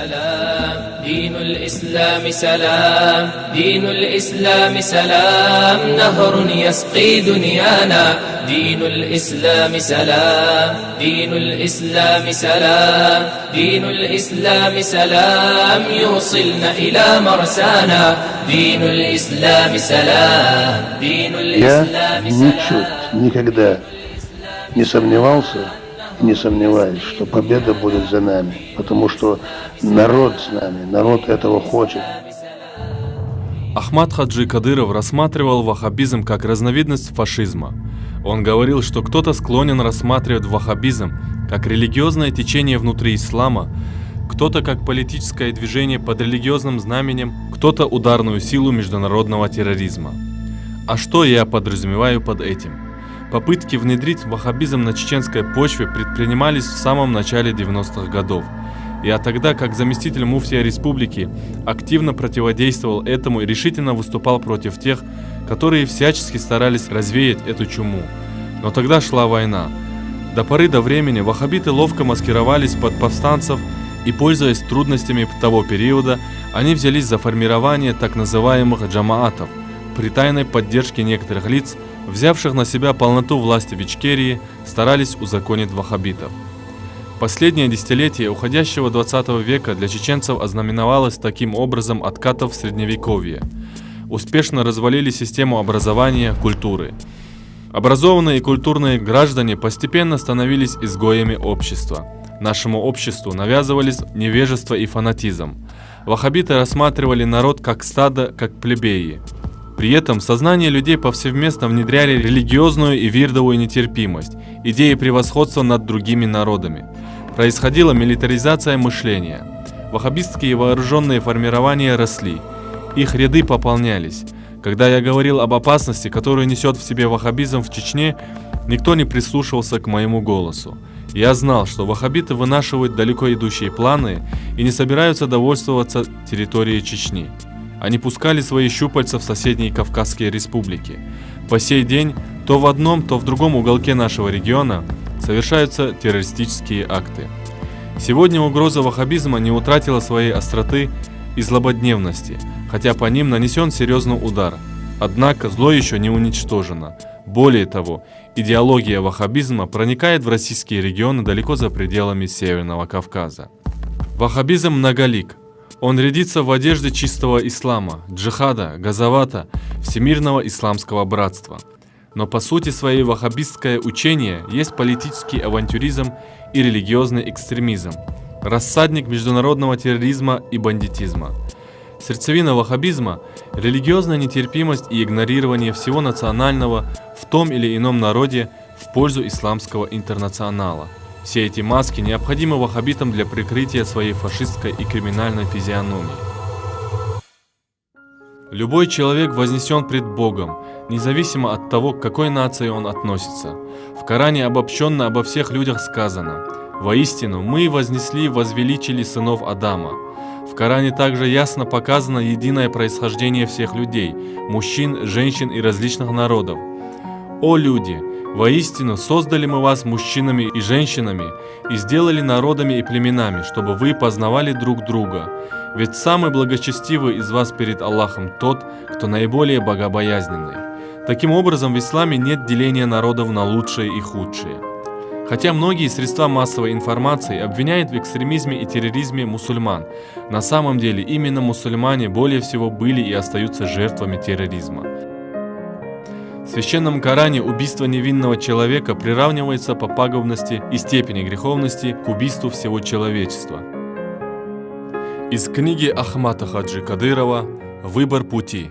سلام دين الإسلام سلام دين الإسلام سلام نهر يسقي دنيانا دين الإسلام سلام دين الإسلام سلام دين الإسلام سلام يوصلنا إلى مرسانا دين الإسلام سلام دين الإسلام سلام. Я никогда не сомневался, не сомневаюсь, что победа будет за нами, потому что народ с нами, народ этого хочет. Ахмад Хаджи Кадыров рассматривал ваххабизм как разновидность фашизма. Он говорил, что кто-то склонен рассматривать ваххабизм как религиозное течение внутри ислама, кто-то как политическое движение под религиозным знаменем, кто-то ударную силу международного терроризма. А что я подразумеваю под этим? Попытки внедрить ваххабизм на чеченской почве предпринимались в самом начале 90-х годов. Я тогда, как заместитель муфтия республики, активно противодействовал этому и решительно выступал против тех, которые всячески старались развеять эту чуму. Но тогда шла война. До поры до времени ваххабиты ловко маскировались под повстанцев и, пользуясь трудностями того периода, они взялись за формирование так называемых джамаатов при тайной поддержке некоторых лиц, взявших на себя полноту власти в Ичкерии, старались узаконить ваххабитов. Последнее десятилетие уходящего 20 века для чеченцев ознаменовалось таким образом откатов в средневековье. Успешно развалили систему образования, культуры. Образованные и культурные граждане постепенно становились изгоями общества. Нашему обществу навязывались невежество и фанатизм. Ваххабиты рассматривали народ как стадо, как плебеи. При этом в сознание людей повсеместно внедряли религиозную и вирдовую нетерпимость, идеи превосходства над другими народами. Происходила милитаризация мышления. Ваххабистские вооруженные формирования росли. Их ряды пополнялись. Когда я говорил об опасности, которую несет в себе ваххабизм в Чечне, никто не прислушивался к моему голосу. Я знал, что ваххабиты вынашивают далеко идущие планы и не собираются довольствоваться территорией Чечни. Они пускали свои щупальца в соседние Кавказские республики. По сей день то в одном, то в другом уголке нашего региона совершаются террористические акты. Сегодня угроза ваххабизма не утратила своей остроты и злободневности, хотя по ним нанесен серьезный удар. Однако зло еще не уничтожено. Более того, идеология ваххабизма проникает в российские регионы далеко за пределами Северного Кавказа. Ваххабизм многолик. Он рядится в одежде чистого ислама, джихада, газавата, всемирного исламского братства. Но по сути своей ваххабистское учение есть политический авантюризм и религиозный экстремизм, рассадник международного терроризма и бандитизма. Сердцевина ваххабизма – религиозная нетерпимость и игнорирование всего национального в том или ином народе в пользу исламского интернационала. Все эти маски необходимы ваххабитам для прикрытия своей фашистской и криминальной физиономии. Любой человек вознесен пред Богом, независимо от того, к какой нации он относится. В Коране обобщенно обо всех людях сказано: «Воистину, мы вознесли и возвеличили сынов Адама». В Коране также ясно показано единое происхождение всех людей, мужчин, женщин и различных народов. «О люди! Воистину, создали мы вас мужчинами и женщинами и сделали народами и племенами, чтобы вы познавали друг друга. Ведь самый благочестивый из вас перед Аллахом тот, кто наиболее богобоязненный». Таким образом, в исламе нет деления народов на лучшие и худшие. Хотя многие средства массовой информации обвиняют в экстремизме и терроризме мусульман, на самом деле именно мусульмане более всего были и остаются жертвами терроризма. В Священном Коране убийство невинного человека приравнивается по пагубности и степени греховности к убийству всего человечества. Из книги Ахмада Хаджи Кадырова «Выбор пути».